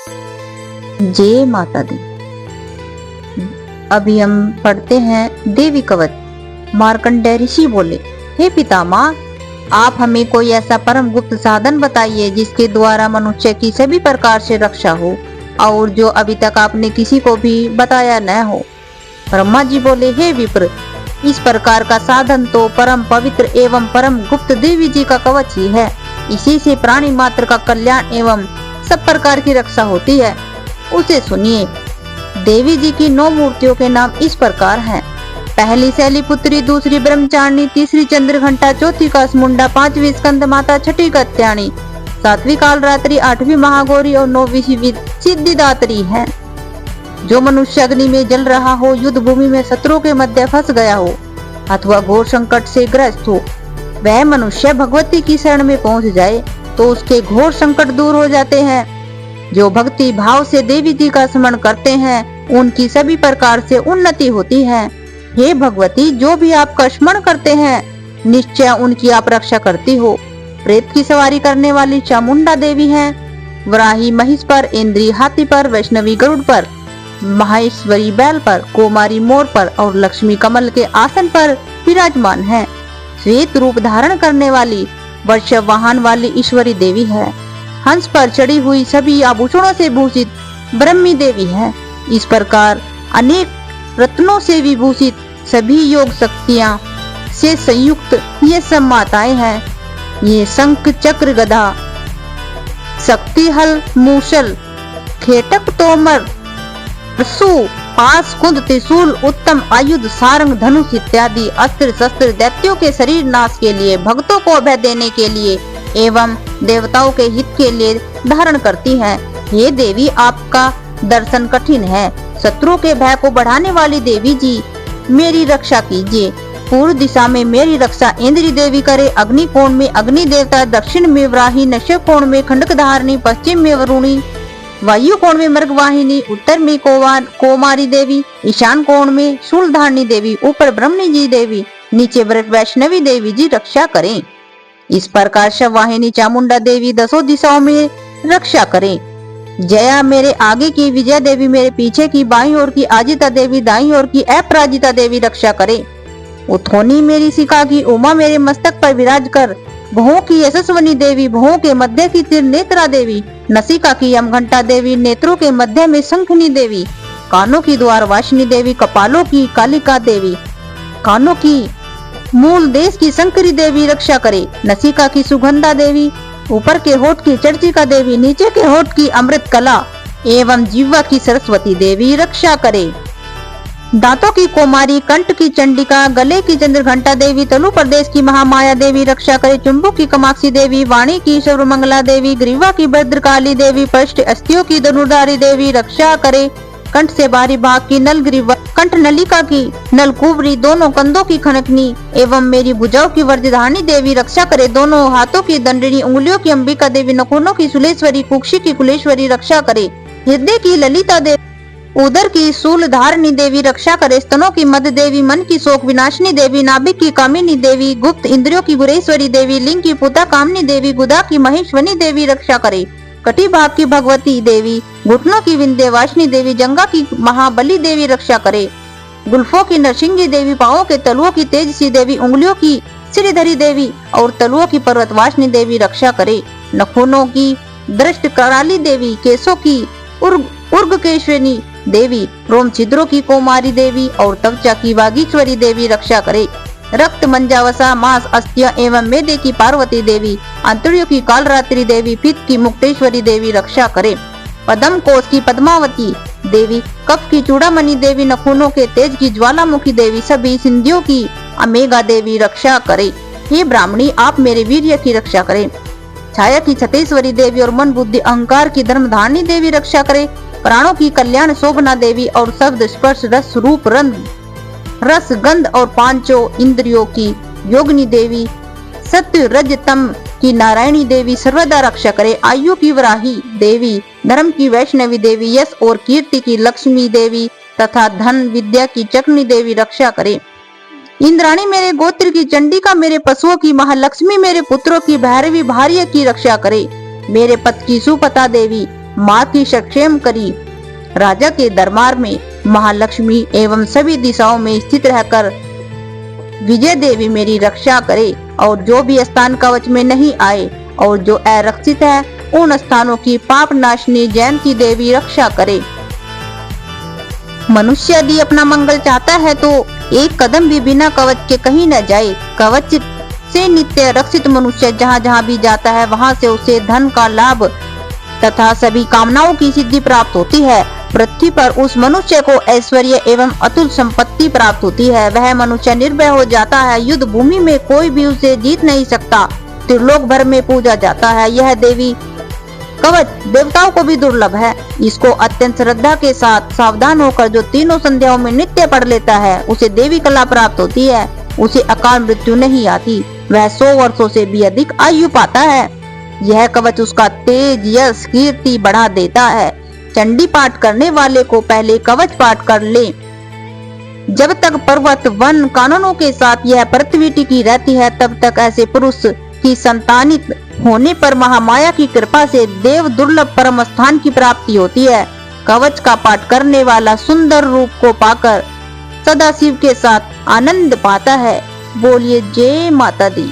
जय माता दी। अभी हम पढ़ते हैं देवी कवच। मार्कंडेय ऋषि बोले, हे पितामह, आप हमें कोई ऐसा परम गुप्त साधन बताइए जिसके द्वारा मनुष्य की सभी प्रकार से रक्षा हो और जो अभी तक आपने किसी को भी बताया न हो। ब्रह्मा जी बोले, हे विप्र, इस प्रकार का साधन तो परम पवित्र एवं परम गुप्त देवी जी का कवच ही है। इसी से प्राणी मात्र का कल्याण एवं सब प्रकार की रक्षा होती है। उसे सुनिए। देवी जी की 9 मूर्तियों के नाम इस प्रकार हैं। पहली शैलीपुत्री, दूसरी ब्रह्मचारिणी, तीसरी चंद्रघंटा, चौथी कासमुंडा, 5वीं स्कंद माता, 6ठी कात्यायनी, 7वीं कालरात्रि, 8वीं महागौरी और 9वीं सिद्धिदात्री है। जो मनुष्य अग्नि में जल रहा हो, युद्ध भूमि में शत्रुओं के मध्य फंस गया हो अथवा घोर संकट से ग्रस्त हो, वह मनुष्य भगवती की शरण में पहुंच जाए तो उसके घोर संकट दूर हो जाते हैं। जो भक्ति भाव से देवी जी का स्मरण करते हैं उनकी सभी प्रकार से उन्नति होती है। हे भगवती, जो भी आपका स्मरण करते हैं निश्चय उनकी आप रक्षा करती हो। प्रेत की सवारी करने वाली चामुंडा देवी हैं। वराही महिष पर, इंद्री हाथी पर, वैष्णवी गरुड़ पर, माहेश्वरी बैल पर, कुमारी मोर पर और लक्ष्मी कमल के आसन पर विराजमान है। श्वेत रूप धारण करने वाली वर्षभ वाहन वाली ईश्वरी देवी है। हंस पर चढ़ी हुई सभी आभूषणों से भूषित ब्रह्मी देवी है। इस प्रकार अनेक रत्नों से विभूषित सभी योग शक्तियां से संयुक्त ये सब माताएं हैं। ये शंख, चक्र, गदा, शक्ति, हल, मूसल, खेटक, तोमर, परशु, पास, कुंद, त्रिशूल, उत्तम आयुध, सारंग, धनुष इत्यादि अस्त्र शस्त्र दैत्यों के शरीर नाश के लिए, भक्तों को अभय देने के लिए एवं देवताओं के हित के लिए धारण करती हैं। ये देवी, आपका दर्शन कठिन है। शत्रुओं के भय को बढ़ाने वाली देवी जी, मेरी रक्षा कीजिए। पूर्व दिशा में मेरी रक्षा इंद्री देवी करे। अग्नि कोण में अग्नि देवता, दक्षिण में वराही, नशे कोण में खंडक धारणी, पश्चिम में वरुणी, वायु कोण में मृगवाहिनी, उत्तर में कोमारी देवी, ईशान कोण में शूलधारणी देवी, ऊपर ब्रह्मणी जी देवी, नीचे वैष्णवी देवी जी रक्षा करें। इस प्रकार शव वाहिनी चामुंडा देवी 10 दिशाओं में रक्षा करें। जया मेरे आगे की, विजया देवी मेरे पीछे की, बाईं ओर की आजिता देवी, दाईं ओर की अपराजिता देवी रक्षा करे। उथोनी मेरी शिखा की, उमा मेरे मस्तक पर विराज कर, भुवों की यशस्वनी देवी, भुवों के मध्य की त्रिनेत्रा देवी, नसिका की यमघंटा देवी, नेत्रों के मध्य में शंखनी देवी, कानों की द्वार वासिनी देवी, कपालों की कालिका देवी, कानों की मूल देश की शंकरी देवी रक्षा करे। नसिका की सुगंधा देवी, ऊपर के होठ की चर्चिका देवी, नीचे के होठ की अमृत कला एवं जीवा की सरस्वती देवी रक्षा करे। दांतों की कोमारी, कंठ की चंडिका, गले की चंद्रघंटा देवी, तलु प्रदेश की महामाया देवी रक्षा करे। चुंबक की कमाक्षी देवी, वाणी की सर्वमंगला देवी, ग्रीवा की भद्रकाली देवी, पृष्ठ अस्थियों की धनुर्धारी देवी रक्षा करे। कंठ से बाहरी भाग की नलग्रीवा, कंठ नलिका की नलकुबरी, दोनों कंधों की खनकनी एवं मेरी भुजाओं की वज्रधारणी देवी रक्षा करे। दोनों हाथों की दंडनी, उंगलियों की अंबिका देवी, नखूनों की सुलेश्वरी, कुक्षी की कुलेश्वरी रक्षा करे। हृदय की ललिता देवी, उदर की शूल धारणी देवी रक्षा करे। स्तनों की मध्य देवी, मन की शोक विनाशिनी देवी, नाभिक की कामिनी देवी, गुप्त इंद्रियों की गुरेश्वरी देवी, लिंग की पुता कामनी देवी, गुदा की महेश्वनी देवी रक्षा करे। कटी भाग की भगवती देवी, घुटनों की विंध्यवासिनी देवी, जंगा की महाबली देवी रक्षा करे। गुल्फों की नरसिंगी देवी, पांवों के तलुओं की तेजसी देवी, उंगलियों की श्रीधरी देवी और तलुओं की पर्वतवासिनी देवी रक्षा करे। नखूनों की दृष्ट कराली देवी, केशों की उर्गकेश्वरी देवी, रोम छिद्रों की कोमारी देवी और त्वचा की वागीश्वरी देवी रक्षा करे। रक्त, मंजावसा, मांस, अस्थियां एवं मेदे की पार्वती देवी, अंतड़ियों की कालरात्रि देवी, पित्त की मुक्तेश्वरी देवी रक्षा करे। पद्म कोश की पद्मावती देवी, कफ की चूड़ामणि देवी, नखूनों के तेज की ज्वालामुखी देवी, सभी सिंधियों की अमेगा देवी रक्षा करे। हे ब्राह्मणी, आप मेरे वीर्य की रक्षा करें। छाया की छतेश्वरी देवी और मन बुद्धि अहंकार की धर्मधारणी देवी रक्षा करे। प्राणों की कल्याण शोभना देवी और शब्द स्पर्श रस रूप रस गंध और पांचों इंद्रियों की योगिनी देवी, सत्य रज तम की नारायणी देवी सर्वदा रक्षा करे। आयु की वराही देवी, धर्म की वैष्णवी देवी, यश और कीर्ति की लक्ष्मी देवी तथा धन विद्या की चक्नी देवी रक्षा करे। इंद्राणी मेरे गोत्र की, चंडिका मेरे पशुओं की, महालक्ष्मी मेरे पुत्रों की, भैरवी भार्य की रक्षा करे। मेरे पति की सुपता देवी, माँ की सक्षेम करी। राजा के दरबार में महालक्ष्मी एवं सभी दिशाओं में स्थित रहकर विजय देवी मेरी रक्षा करे और जो भी स्थान कवच में नहीं आए और जो अरक्षित है उन स्थानों की पाप नाशनी जयंती देवी रक्षा करे। मनुष्य यदि अपना मंगल चाहता है तो एक कदम भी बिना कवच के कहीं न जाए। कवच से नित्य रक्षित मनुष्य जहाँ जहाँ भी जाता है वहाँ से उसे धन का लाभ तथा सभी कामनाओं की सिद्धि प्राप्त होती है। पृथ्वी पर उस मनुष्य को ऐश्वर्य एवं अतुल संपत्ति प्राप्त होती है। वह मनुष्य निर्भय हो जाता है। युद्ध भूमि में कोई भी उसे जीत नहीं सकता। त्रिलोक भर में पूजा जाता है। यह देवी कवच देवताओं को भी दुर्लभ है। इसको अत्यंत श्रद्धा के साथ सावधान होकर जो तीनों संध्याओं में नित्य पढ़ लेता है उसे देवी कला प्राप्त होती है। उसे अकाल मृत्यु नहीं आती। वह 100 वर्षों से भी अधिक आयु पाता है। यह कवच उसका तेज यश कीर्ति बढ़ा देता है। चंडी पाठ करने वाले को पहले कवच पाठ कर ले। जब तक पर्वत वन कानूनों के साथ यह पृथ्वी टिकी रहती है तब तक ऐसे पुरुष की संतानित होने पर महामाया की कृपा से देव दुर्लभ परम स्थान की प्राप्ति होती है। कवच का पाठ करने वाला सुंदर रूप को पाकर सदा शिव के साथ आनंद पाता है। बोलिए जय माता दी।